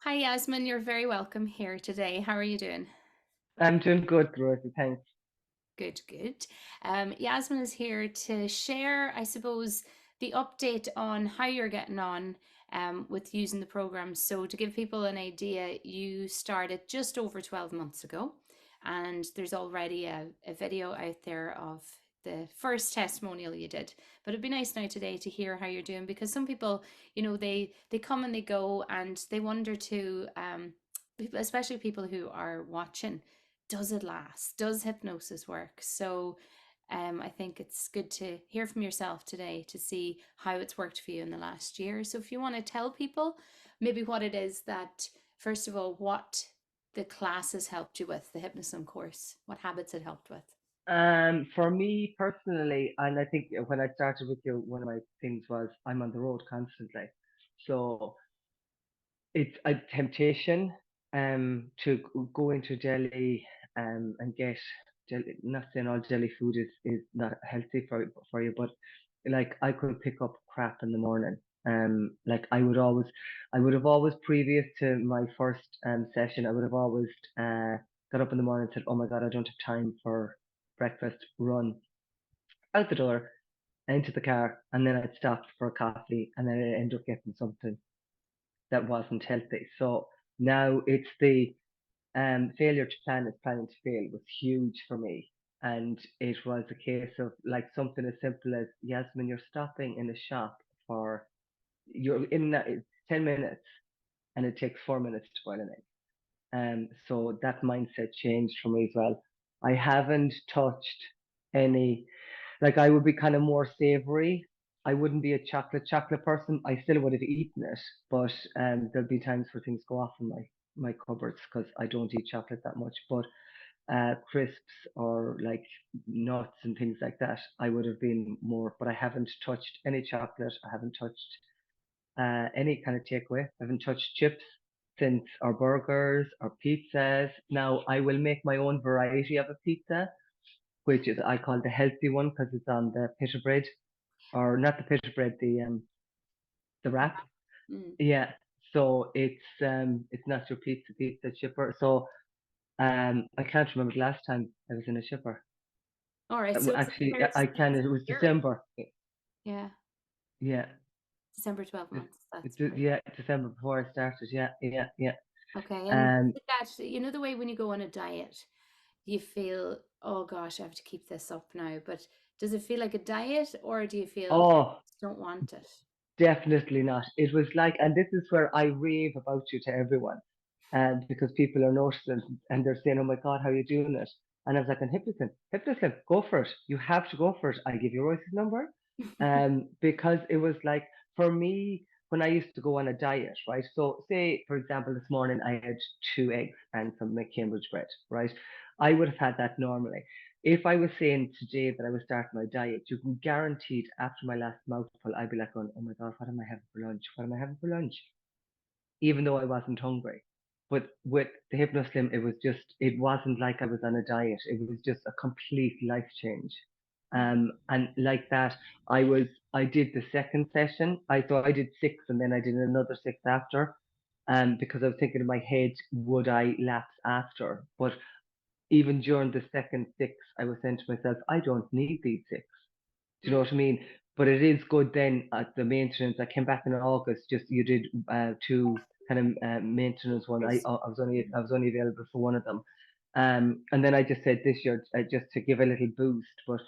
Hi, Yasmin. You're very welcome here today. How are you doing? I'm doing good, Rosie. Thanks. Good, good. Yasmin is here to share, I suppose, the update on how you're getting on with using the program. So, to give people an idea, you started just over 12 months ago, and there's already a video out there of the first testimonial you did. But it'd be nice now today to hear how you're doing because some people, they come and they go, and they wonder too, especially people who are watching, does it last? Does hypnosis work? So I think it's good to hear from yourself today to see how it's worked for you in the last year. So if you want to tell people maybe what it is that, first of all, what the class has helped you with, the HypnoSlim course, what habits it helped with. For me personally, and I think when I started with you, one of my things was I'm on the road constantly. So it's a temptation to go into jelly and get jelly. Not saying all jelly food is not healthy for you, but like I could pick up crap in the morning. Like I would have always previous to my first session, I would have always got up in the morning and said, "Oh my God, I don't have time for breakfast." Run out the door, into the car, and then I'd stop for a coffee, and then I'd end up getting something that wasn't healthy. So now it's the failure to plan is planning to fail was huge for me. And it was a case of like something as simple as Yasmin, you're stopping in a shop for you're in that 10 minutes and it takes 4 minutes to boil an egg. So that mindset changed for me as well. I haven't touched any, like I would be kind of more savory. I wouldn't be a chocolate person. I still would have eaten it, but there'll be times where things go off in my cupboards because I don't eat chocolate that much. But crisps or like nuts and things like that, I would have been more. But I haven't touched any chocolate. I haven't touched any kind of takeaway. I haven't touched chips since or burgers or pizzas. Now I will make my own variety of a pizza, which is I call the healthy one because it's on the pita bread or not the pita bread, the wrap. Mm. Yeah. So it's not your pizza chipper. So I can't remember the last time I was in a chipper. All right. So Actually, it's I can. It was year. December. Yeah. Yeah. December 12 It, months. That's great. yeah, December before I started. Yeah, yeah, yeah. Okay. And Um, that, the way when you go on a diet, you feel, oh gosh, I have to keep this up now. But does it feel like a diet or do you feel oh, don't want it? definitely not. It was like, and this is where I rave about you to everyone, because people are noticing and they're saying, "Oh my God, how are you doing it?" And I was like, "Hypnoslim, go for it. You have to go for it. I give you Royce's number." Because it was like for me when I used to go on a diet, right? So say for example, this morning I had 2 eggs and some Cambridge bread, right? I would have had that normally. If I was saying today that I was starting my diet, you can guaranteed after my last mouthful, I'd be like, going, "Oh my God, what am I having for lunch? What am I having for lunch?" Even though I wasn't hungry. But with the HypnoSlim, it wasn't like I was on a diet. It was just a complete life change. And like that, I did the second session. I did 6 and then I did another 6 after. Because I was thinking in my head, would I lapse after? But even during the second 6, I was saying to myself, I don't need these 6. Do you know Mm. what I mean? But it is good then at the maintenance. I came back in August. Just you did 2 kind of maintenance one. I was only available for one of them. And then I just said this year just to give a little boost. But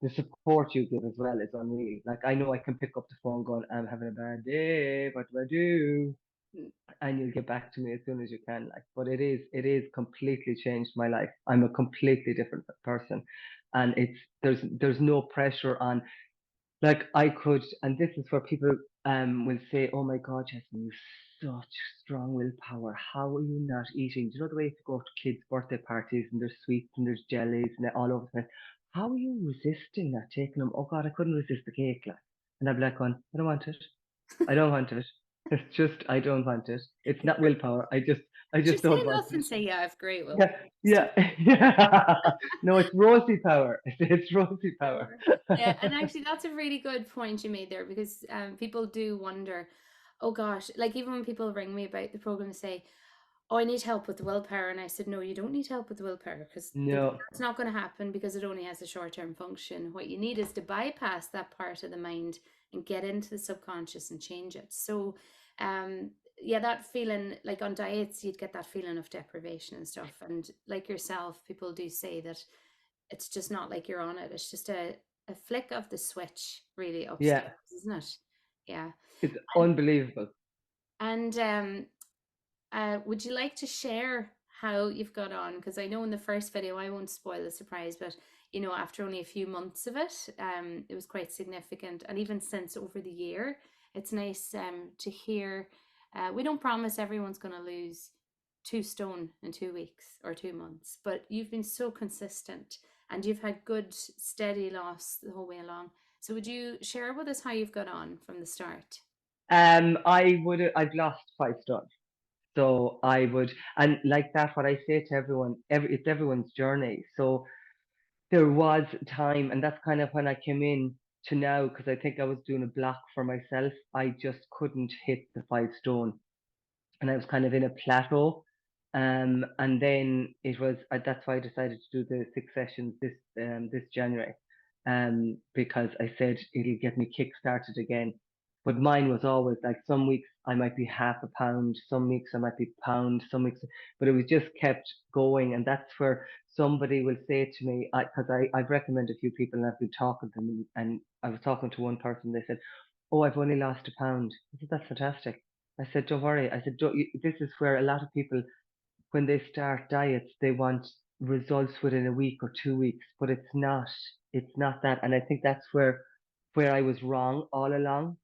the support you give as well is unreal. Like I know I can pick up the phone going, I'm having a bad day. What do I do? Mm. And you'll get back to me as soon as you can. Like, but it is completely changed my life. I'm a completely different person, and there's no pressure on like I could, and this is where people will say, "Oh my God, Jasmine, you such strong willpower. How are you not eating? Do you know the way to go to kids' birthday parties and there's sweets and there's jellies and they're all over the place? How are you resisting that? Taking them? Oh God, I couldn't resist the cake, like." And I'd be like, "Going, I don't want it. I don't want it. It's just I don't want it. It's not willpower. I just Just say don't want nothing, it." say, yeah, I have great will. Yeah, yeah, yeah. No, it's rosy power. It's rosy power. Yeah, and actually, that's a really good point you made there because people do wonder. Oh gosh, like even when people ring me about the program, say, "Oh, I need help with the willpower," and I said, "No, you don't need help with the willpower because No. that's not going to happen because it only has a short-term function. What you need is to bypass that part of the mind and get into the subconscious and change it." So, yeah, that feeling like on diets, you'd get that feeling of deprivation and stuff, and like yourself, people do say that it's just not like you're on it. It's just a flick of the switch, really upstairs, Yeah, isn't it? Yeah. it's unbelievable. And would you like to share how you've got on? Because I know in the first video, I won't spoil the surprise, but you know, after only a few months of it, it was quite significant. And even since over the year, it's nice to hear. We don't promise everyone's going to lose 2 stone in 2 weeks or 2 months, but you've been so consistent and you've had good, steady loss the whole way along. So would you share with us how you've got on from the start? I've lost 5 stone. So I would, and like that, what I say to everyone, it's everyone's journey. So there was time, and that's kind of when I came in to now, because I think I was doing a block for myself. I just couldn't hit the 5 stone, and I was kind of in a plateau. And then it was that's why I decided to do the 6 sessions this January, because I said it'll get me kick started again. But mine was always like some weeks I might be half a pound, some weeks I might be pound, some weeks, but it was just kept going, and that's where somebody will say to me, because I've recommended a few people and I've been talking to them, and I was talking to one person, they said, "Oh, I've only lost a pound." I said, "That's fantastic." I said, "Don't worry." I said, don't, this is where a lot of people, when they start diets, they want results within a week or 2 weeks, but it's not that. And I think that's where I was wrong all along,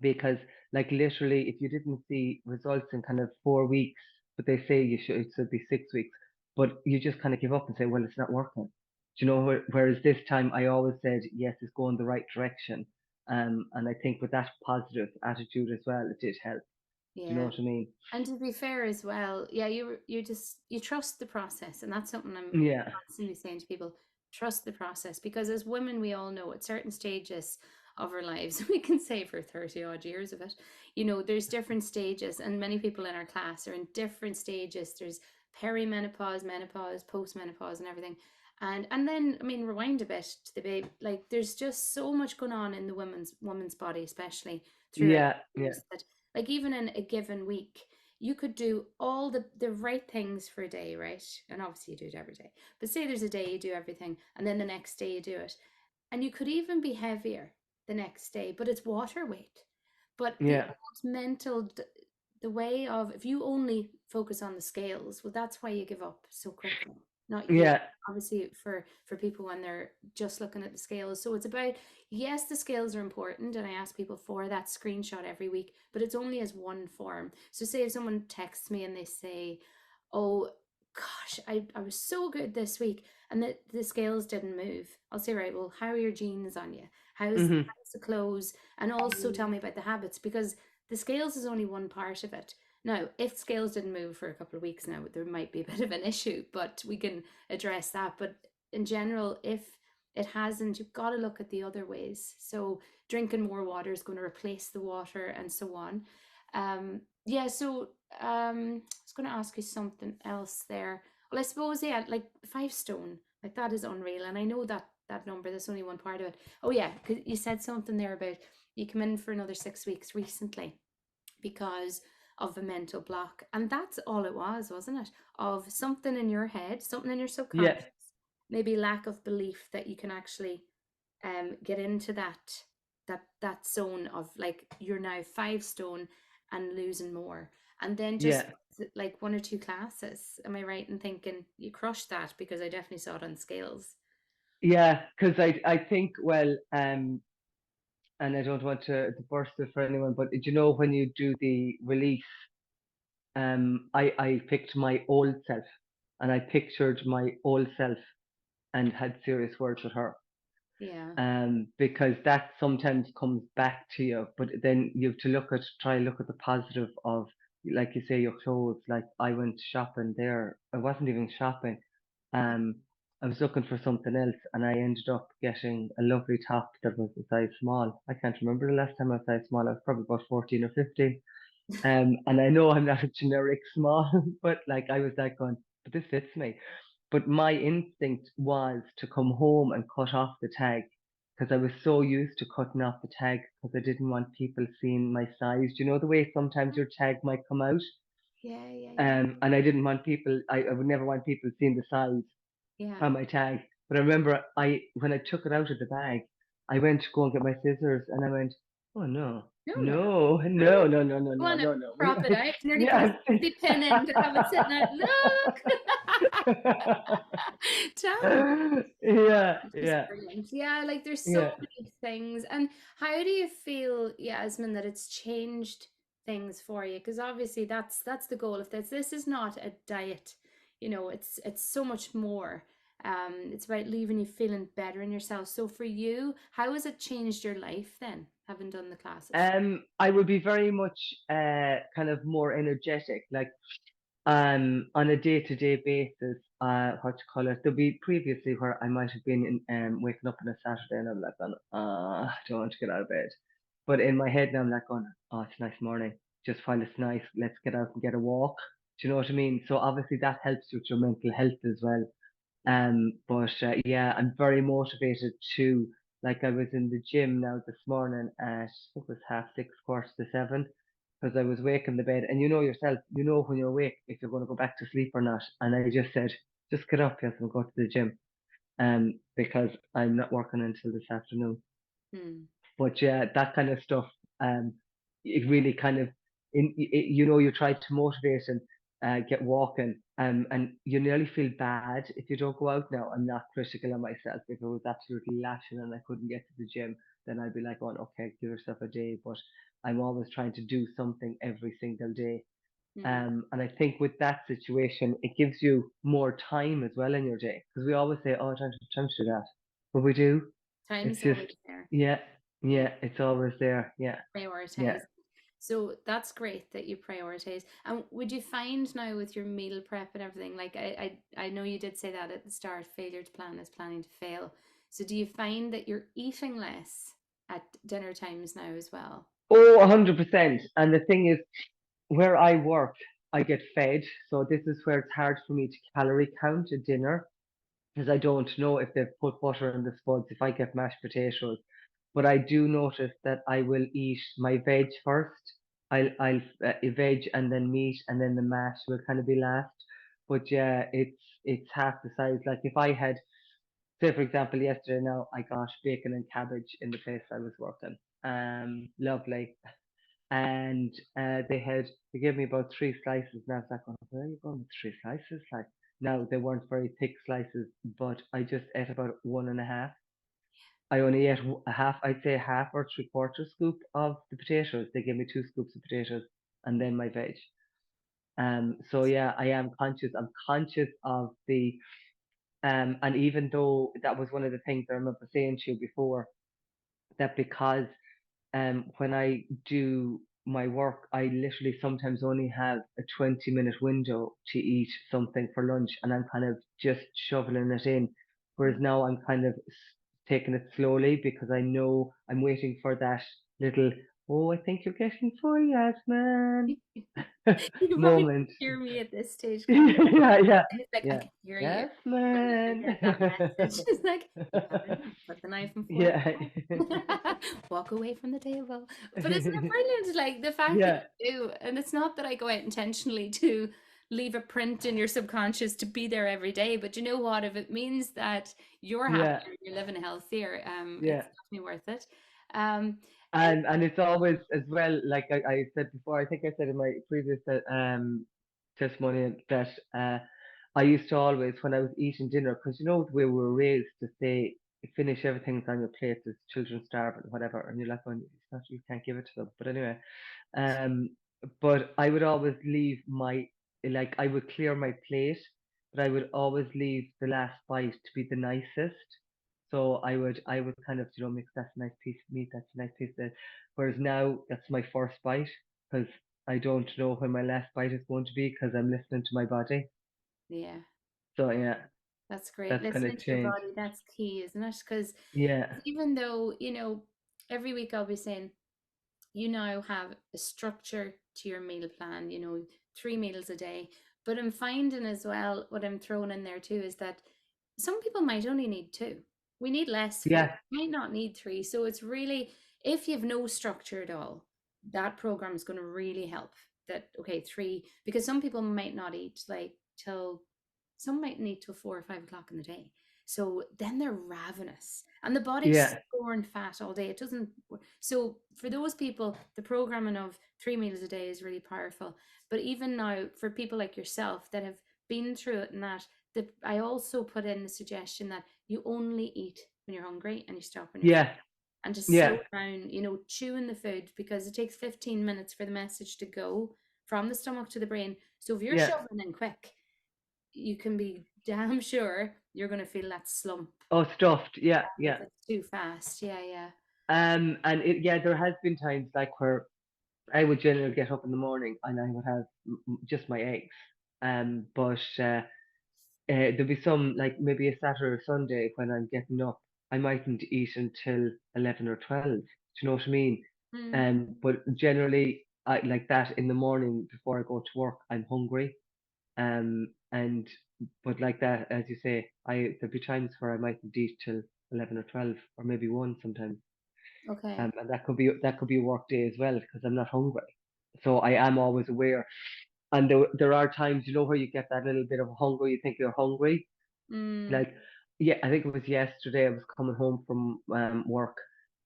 because like literally, if you didn't see results in kind of 4 weeks, but they say it should be 6 weeks, but you just kind of give up and say, well, it's not working. Do you know, whereas this time I always said, yes, it's going the right direction. And I think with that positive attitude as well, it did help. Do you know Yeah. what I mean? And to be fair as well, yeah, you just you trust the process, and that's something I'm Yeah, constantly saying to people: trust the process, because as women, we all know at certain stages of our lives, we can say for 30 odd years of it, you know, there's different stages, and many people in our class are in different stages. There's perimenopause, menopause, postmenopause, and everything. And then I mean, rewind a bit to the baby. Like, there's just so much going on in the woman's body, especially throughout yeah, the yeah, years, that like even in a given week you could do all the right things for a day, right? And obviously you do it every day, but say there's a day you do everything and then the next day you do it, and you could even be heavier the next day, but it's water weight. But the yeah, old the way of, if you only focus on the scales, well, that's why you give up so quickly. Not you, yeah, obviously, for people when they're just looking at the scales. So it's about, yes, the scales are important, and I ask people for that screenshot every week, but it's only as one form. So say if someone texts me and they say, "Oh gosh, I was so good this week," and the scales didn't move, I'll say, right, well, how are your jeans on you? hmm, How's the clothes? And also tell me about the habits, because the scales is only one part of it. Now, if scales didn't move for a couple of weeks now, there might be a bit of an issue, but we can address that. But in general, if it hasn't, you've got to look at the other ways. So drinking more water is going to replace the water and so on. Yeah, so I was going to ask you something else there. Well, I suppose, yeah, like 5 stone, like that is unreal. And I know that number, that's only one part of it. Oh, yeah, because you said something there about you come in for another 6 weeks recently because of a mental block. And that's all it was, wasn't it? Of something in your head, something in your yeah, subconscious, maybe lack of belief that you can actually get into that zone of like you're now 5 stone and losing more. And then just yeah, like 1 or 2 classes. Am I right in thinking you crushed that? Because I definitely saw it on scales. yeah. Because I think, well, and I don't want to burst it for anyone, but you know, when you do the release, I picked my old self, and I pictured my old self and had serious words with her. Yeah. Because that sometimes comes back to you, but then you have to try and look at the positive of, like you say, your clothes. Like I went shopping there. I wasn't even shopping. I was looking for something else, and I ended up getting a lovely top that was a size small. I can't remember the last time I was size small. I was probably about 14 or 15. And I know I'm not a generic small, but like I was like going, but this fits me. But my instinct was to come home and cut off the tag because I was so used to cutting off the tag because I didn't want people seeing my size. Do you know the way sometimes your tag might come out? Yeah, yeah, yeah. And I didn't want people, I would never want people seeing the size Yeah. on my tag. But I remember when I took it out of the bag, I went to go and get my scissors and I went, oh no, No, no, no. no, no, no, no, no, I no, want to no, no. prop it out. Nearly put a Yeah. safety pin in to have it sitting out. Look. Tell me. Yeah, It's just yeah, brilliant. Yeah, like there's so yeah. many things. And how do you feel, Yasmin, that it's changed things for you? Because obviously that's the goal of this. This is not a diet. It's so much more. It's about leaving you feeling better in yourself. So for you, how has it changed your life then, having done the classes? I would be very much kind of more energetic. Like on a day-to-day basis, what you call it, there'll be previously where I might have been waking up on a Saturday and I'm like, I don't want to get out of bed. But in my head now, I'm like, going, oh, it's a nice morning. Just find it's nice. Let's get out and get a walk. Do you know what I mean? So obviously that helps with your mental health as well. Yeah. But yeah, I'm very motivated to, like I was in the gym now this morning at, I think it was 6:30, quarter to 7, because I was awake in the bed. And you know yourself, you know when you're awake if you're going to go back to sleep or not. And I just said, just get up, yes, and go to the gym. Because I'm not working until this afternoon. Hmm. But yeah, that kind of stuff, it really kind of, you try to motivate and get walking, and you nearly feel bad if you don't go out now. I'm not critical on myself. If I was absolutely lashing and I couldn't get to the gym, then I'd be like, oh, okay, give yourself a day. But I'm always trying to do something every single day. Hmm. And I think with that situation, it gives you more time as well in your day. Because we always say, oh, time to do that. But we do. It's Time's just, always there. yeah, Yeah. yeah, it's always there. Yeah, yeah. Prioritize. So that's great that you prioritize. And would you find now with your meal prep and everything, like I know you did say that at the start, failure to plan is planning to fail. So do you find that you're eating less at dinner times now as well? Oh, 100%. And the thing is, where I work, I get fed. So this is where it's hard for me to calorie count at dinner because I don't know if they've put butter in the spuds, if I get mashed potatoes. But I do notice that I will eat my veg first. I'll veg and then meat and then the mash will kind of be last. But yeah, it's half the size. Like if I had, say for example, yesterday now I got bacon and cabbage in the place I was working. Lovely. And they gave me about three slices, and I was like, oh, where are you going with three slices? Like now they weren't very thick slices, but I just ate about one and a half. I only ate a half, I'd say half or three-quarter scoop of the potatoes. They gave me two scoops of potatoes and then my veg. So yeah, I am conscious. I'm conscious of the and even though that was one of the things I remember saying to you before, that because when I do my work, I literally sometimes only have a 20-minute window to eat something for lunch, and I'm kind of just shoveling it in. Whereas now I'm kind of taking it slowly because I know I'm waiting for that little, oh, I think you're getting full, Yasmin You can probably moment. hear me at this stage going, Yeah, yeah, it's like I yeah. can hear you whenever you Yasmin. get that message. It's like, you have it, put the knife and fork Yeah. down. Walk away from the table. But isn't it brilliant? Like the fact that Yeah, you do, and it's not that I go out intentionally to leave a print in your subconscious to be there every day, but you know what? If it means that you're yeah, happier, you're living healthier, yeah. it's definitely worth it. Um, and And it's always as well, like I said before, I think I said in my previous testimonial that I used to always, when I was eating dinner, because you know the way we were raised to say, finish everything's on your plate, there's children starving, whatever, and you're like, oh, it's not, you can't give it to them. But anyway, um, but I would always leave like I would clear my plate, but I would always leave the last bite to be the nicest. So I would kind of, mix that's a nice piece of meat, that's a nice piece of, whereas now that's my first bite because I don't know when my last bite is going to be because I'm listening to my body. yeah. So yeah, That's great. That's kind Listening of to your changed. body, that's key, isn't it? Because Yeah, even though, every week I'll be saying, you now have a structure to your meal plan, 3 meals a day. But I'm finding as well, what I'm throwing in there too is that some people might only need two. We need less food, yeah, might not need three. So it's really, if you have no structure at all, that program is going to really help. That, okay, three, because some people might not eat like till, some might need till 4 or 5 o'clock in the day. So then they're ravenous and the body's yeah, storing fat all day. It doesn't. So for those people, the programming of 3 meals a day is really powerful. But even now, for people like yourself that have been through it and that, I also put in the suggestion that you only eat when you're hungry and you stop when you're full. yeah, And to slow yeah, down, chewing the food because it takes 15 minutes for the message to go from the stomach to the brain. So if you're yeah. shoving in quick, you can be damn sure you're going to feel that slump Oh, stuffed. Yeah, if yeah. it's too fast. Yeah, yeah. And yeah, there has been times like where I would generally get up in the morning and I would have just my eggs. But there'll be some like maybe a Saturday or Sunday when I'm getting up, I mightn't eat until 11 or 12. Do you know what I mean? Mm, But generally, I like that in the morning before I go to work. I'm hungry. And but like that, as you say, there'll be times where I mightn't eat till 11 or 12, or maybe one sometimes. okay. And that could be a work day as well because I'm not hungry. So I am always aware. And there are times, where you get that little bit of hunger. You think you're hungry, Mm, like, yeah, I think it was yesterday. I was coming home from work,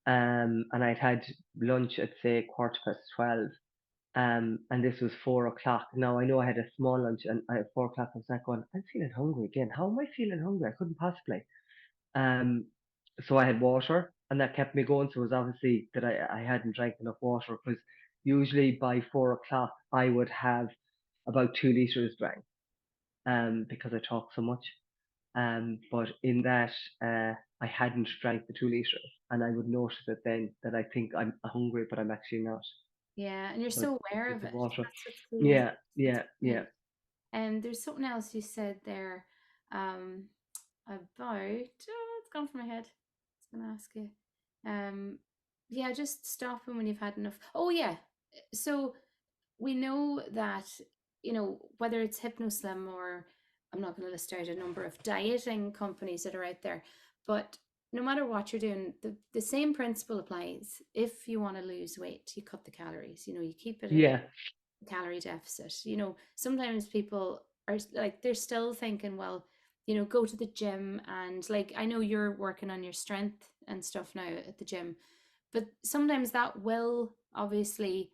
and I'd had lunch at say 12:15. And this was 4 o'clock. Now I know I had a small lunch, and at 4 o'clock I was like going, I'm feeling hungry again. How am I feeling hungry? I couldn't possibly. Um, so I had water, and that kept me going. So it was obviously that I hadn't drank enough water because usually by 4 o'clock I would have about 2 liters drank, because I talk so much. But in that, I hadn't drank the 2 liters, and I would notice it then that I think I'm hungry, but I'm actually not. yeah, and you're So so it's aware with of the it. water. That's what's key, is Yeah, it's yeah, yeah, brilliant. And there's something else you said there, um, about, it's gone from my head. I was gonna ask you. Yeah, just stopping when you've had enough. Oh yeah. So we know that, whether it's HypnoSlim or, I'm not going to list out a number of dieting companies that are out there, but no matter what you're doing, the same principle applies. If you want to lose weight, you cut the calories, you keep it at a yeah, calorie deficit. Sometimes people are like, they're still thinking, well, go to the gym, and like, I know you're working on your strength and stuff now at the gym, but sometimes that will obviously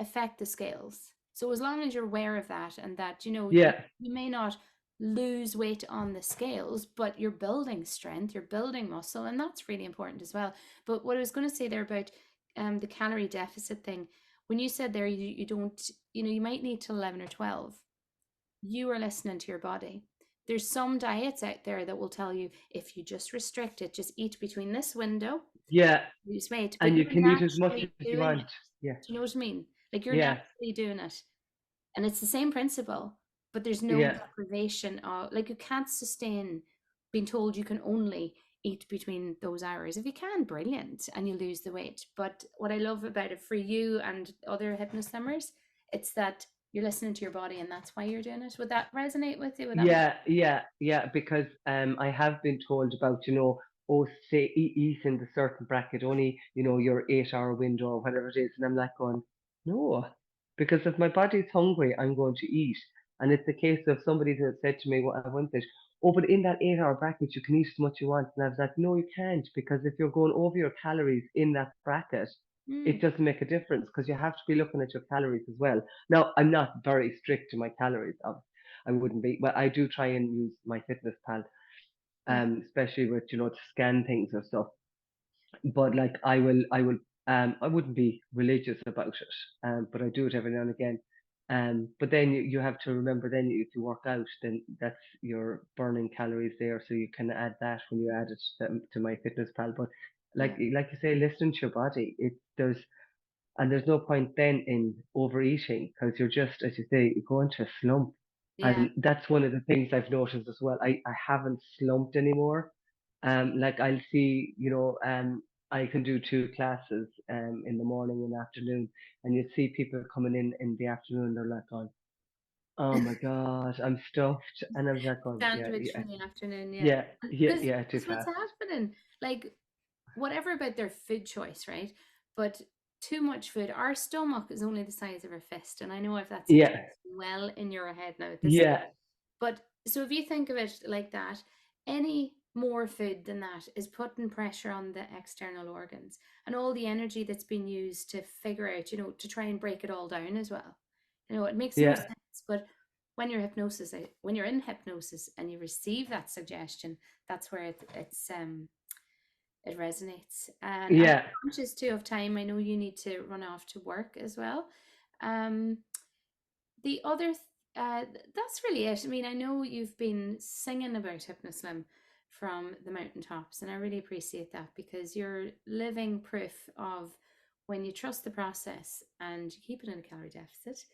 affect the scales. So as long as you're aware of that, and that yeah, you may not lose weight on the scales, but you're building strength, you're building muscle, and that's really important as well. But what I was going to say there about the calorie deficit thing, when you said there, you don't, you might need till 11 or 12, you are listening to your body. There's some diets out there that will tell you, if you just restrict it, just eat between this window, yeah. lose weight, but And you you're can eat as much naturally as you doing want. it. Yeah, Do you know what I mean? Like, you're yeah, naturally doing it. And it's the same principle, but there's no yeah, deprivation of, like, you can't sustain being told you can only eat between those hours. If you can, brilliant, and you lose the weight. But what I love about it for you and other hypnoslimmers, it's that you're listening to your body, and that's why you're doing it. Would that resonate with you? Would that make yeah, yeah, yeah. Because I have been told about, oh, say eat in the certain bracket, only, your 8 hour window or whatever it is. And I'm like going, no, because if my body's hungry, I'm going to eat. And it's a case of somebody that said to me, what I wanted, oh, but in that 8 hour bracket, you can eat as much you want. And I was like, no, you can't, because if you're going over your calories in that bracket, it mm, doesn't make a difference because you have to be looking at your calories as well. Now, I'm not very strict to my calories. I wouldn't be, but I do try and use my fitness pal, yeah, especially with, to scan things or stuff. But like I wouldn't be religious about it, but I do it every now and again. But then you have to remember, then if you work out, then that's you're burning calories there, so you can add that when you add it to my fitness pal. But yeah. like you say, listen to your body. There's no point then in overeating because you're just, as you say, you go into a slump. Yeah. And that's one of the things I've noticed as well. I haven't slumped anymore. Like I'll see, I can do two classes in the morning and afternoon, and you see people coming in the afternoon, they're like going, "Oh my gosh, I'm stuffed," and I'm like going, "Yeah, Sandwich yeah, in the afternoon, yeah. yeah, yeah, Because yeah, too what's fast." happening? Like, whatever about their food choice, right? But too much food, our stomach is only the size of our fist. And I know if that's Yeah, well in your head now at this stage. yeah, But so if you think of it like that, any more food than that is putting pressure on the external organs and all the energy that's been used to figure out, to try and break it all down as well. It makes no yeah, sense. But when you're in hypnosis and you receive that suggestion, that's where it resonates. And I'm yeah. conscious too of time. I know you need to run off to work as well. Um, the other, that's really it. I mean, I know you've been singing about HypnoSlim from the mountaintops, and I really appreciate that because you're living proof of when you trust the process and you keep it in a calorie deficit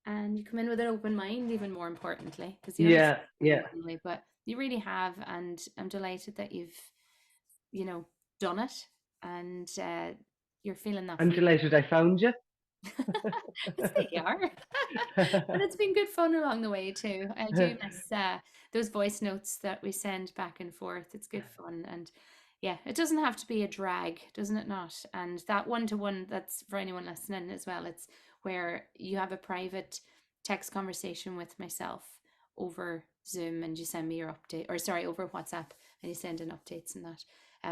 and you come in with an open mind, even more importantly, because you never Yeah, know yeah. anyway, but you really have. And I'm delighted that you've, you know, done it and you're feeling that I'm freedom. delighted I found you. Well, there you are. And it's been good fun along the way too. I do miss those voice notes that we send back and forth. It's good fun. And yeah, it doesn't have to be a drag, doesn't it not? And that one to one, that's for anyone listening as well. It's where you have a private text conversation with myself over Zoom and you send me your update, or sorry, over WhatsApp and you send in updates and that.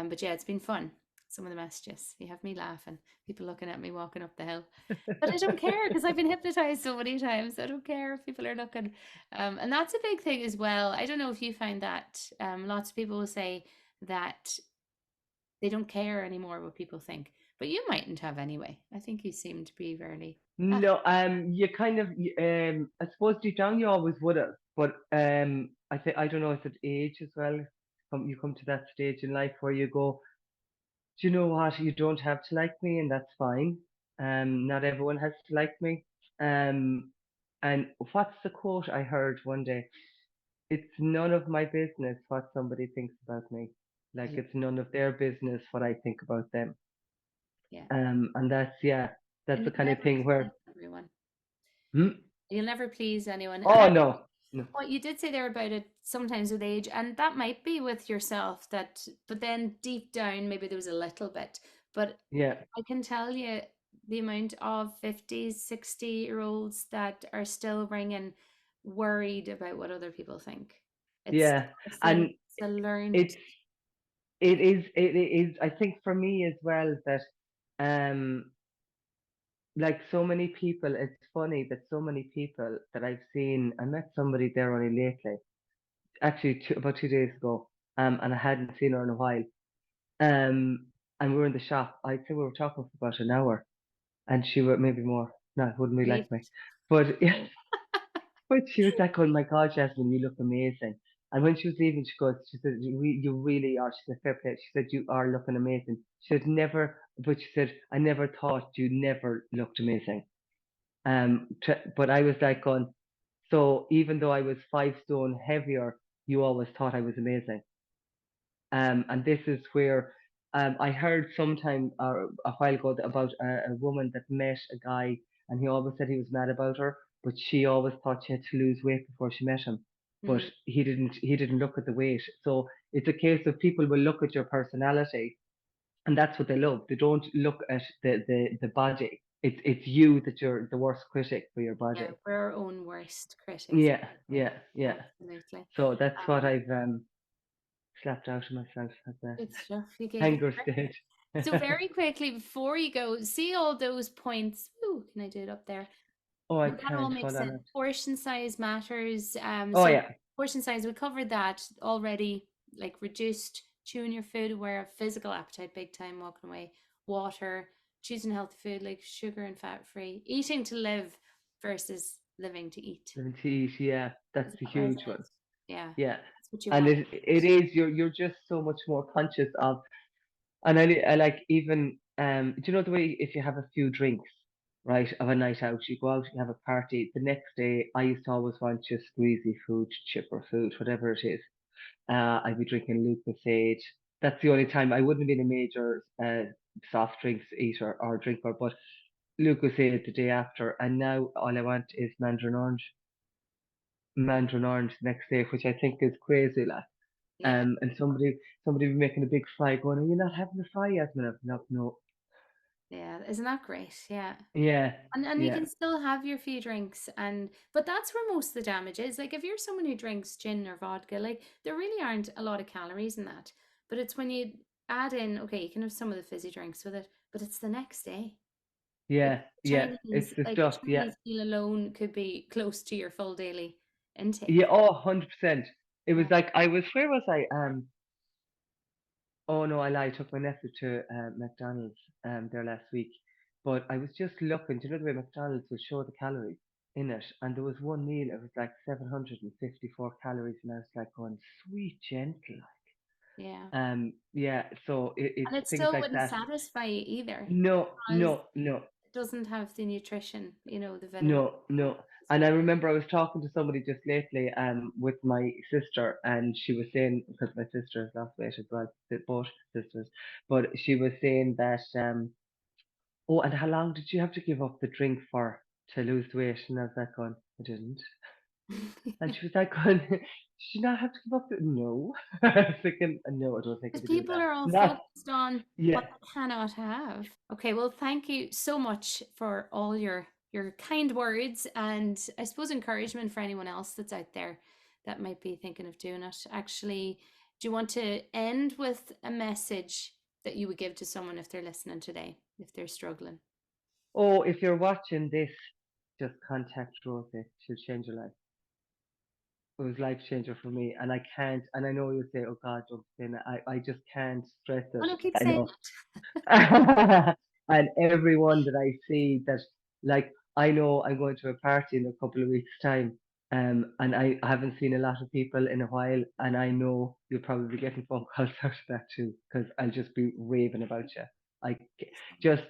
But yeah, it's been fun. Some of the messages, you have me laughing, people looking at me walking up the hill. But I don't care because I've been hypnotized so many times. I don't care if people are looking. And that's a big thing as well. I don't know if you find that. Lots of people will say that they don't care anymore what people think, but you mightn't have anyway. I think you seem to be very, ah, No, you kind of, I suppose deep down you always would have, but I think I don't know if it's age as well. You come to that stage in life where you go, do you know what? You don't have to like me, and that's fine. Not everyone has to like me. Um, and what's the quote I heard one day? It's none of my business what somebody thinks about me. I Like love, it's none of their business what I think about them. yeah. And that's yeah, that's And the you'll kind of never thing please where, everyone. hmm? You'll never please anyone. And Oh no, no, what you did say there about it sometimes with age, and that might be with yourself that, but then deep down, maybe there was a little bit. But yeah, I can tell you the amount of 50s, 60-year-olds that are still ringing worried about what other people think. It's yeah, a thing, and it's a learned, it's it is. I think for me as well that um like so many people, it's funny that so many people that I've seen. I met somebody there only lately, actually about 2 days ago, and I hadn't seen her in a while. Um, and we were in the shop. I'd say we were talking for about an hour, and she would maybe more. No, it wouldn't be believe like me, but yeah, but she was like, "Oh my God, Jasmine, you look amazing." And when she was leaving, she said, you really are." She said, "Fair play." She said, "You are looking amazing." She said, "Never," but she said, "I never thought you never looked amazing." But I was like, going, so even though I was 5 stone heavier, you always thought I was amazing. And this is where I heard sometime a while ago about a woman that met a guy, and he always said he was mad about her, but she always thought she had to lose weight before she met him. But mm, he didn't. He didn't look at the weight. So it's a case of people will look at your personality, and that's what they love. They don't look at the body. It's you that you're the worst critic for your yeah, body. we're our own worst critics. Yeah, yeah, yeah. Absolutely. So that's what Um, I've slapped out of myself at the good stuff. You gave it. anger stage. So very quickly before you go, see all those points. Ooh, can I do it up there? Oh, I Well, that all can't. makes Hold on. sense. Portion size matters. Oh, So yeah. portion size, we covered that already. Like reduced, chewing your food, aware of physical appetite, big time, walking away, water, choosing healthy food like sugar and fat free, eating to live versus living to eat. Living to eat. Yeah, Does that's the that huge one. resonate? Yeah, Yeah, that's what you and want. it is. You're just so much more conscious of. And I like even do you know the way if you have a few drinks? right, of a night out. You go out, you have a party. The next day, I used to always want just squeezy food, chipper food, whatever it is. I'd be drinking Lucozade. That's the only time I wouldn't have been a major soft drinks eater or drinker, but Lucozade the day after. And now all I want is mandarin orange the next day, which I think is crazy, like. Yeah. And somebody be making a big fry, going, "Are you not having a fry, Yasmin?" I'm, no, no. Yeah. Isn't that great? Yeah. Yeah, And you yeah, can still have your few drinks, and but that's where most of the damage is. Like if you're someone who drinks gin or vodka, like there really aren't a lot of calories in that. But it's when you add in, okay, you can have some of the fizzy drinks with it, but it's the next day. Like yeah, yeah. It's the Like a stuff. Yeah, Chinese meal alone could be close to your full daily yeah. intake. Oh, 100%. It was Yeah. like I was. Where was I? Oh no, I lied. I took my nephew to McDonald's there last week, but I was just looking. Do you know the way McDonald's will show the calories in it? And there was one meal. It was like 754 calories, and I was like, going, sweet gentle. Yeah. Yeah. So And it's it things still like wouldn't that. satisfy you either No, because no, no. it doesn't have the nutrition, the vitamin No, no. as And I well. remember I was talking to somebody just lately, with my sister, and she was saying, because my sister has lost weight as well, both sisters, but she was saying that, oh, and how long did you have to give up the drink for to lose the weight? And I was like, going, I didn't. And she was like, going, did you not have to give up the, no. I was thinking, no, I don't think I Because could do people that. are all Not, focused on yeah. what they cannot have. Okay, well, thank you so much for all your kind words and I suppose encouragement for anyone else that's out there that might be thinking of doing it. Actually, do you want to end with a message that you would give to someone if they're listening today, if they're struggling? Oh, if you're watching this, just contact Rosie. She'll change your life. It was life changer for me, and I can't. And I know you say, "Oh God, don't say that." I just can't stress Oh it. no, keep I saying know. And everyone that I see that, like, I know I'm going to a party in a couple of weeks' time, and I haven't seen a lot of people in a while, and I know you'll probably be getting phone calls out of that too, because I'll just be raving about you. I just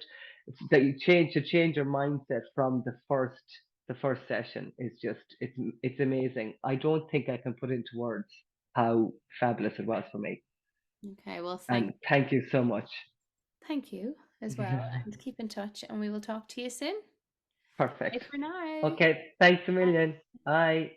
that you change your mindset from the first session is just it's amazing. I don't think I can put into words how fabulous it was for me. Okay, well, And thank you so much. thank you as well, and keep in touch, and we will talk to you soon. Bye Perfect. for now. Okay, thanks a million. Bye.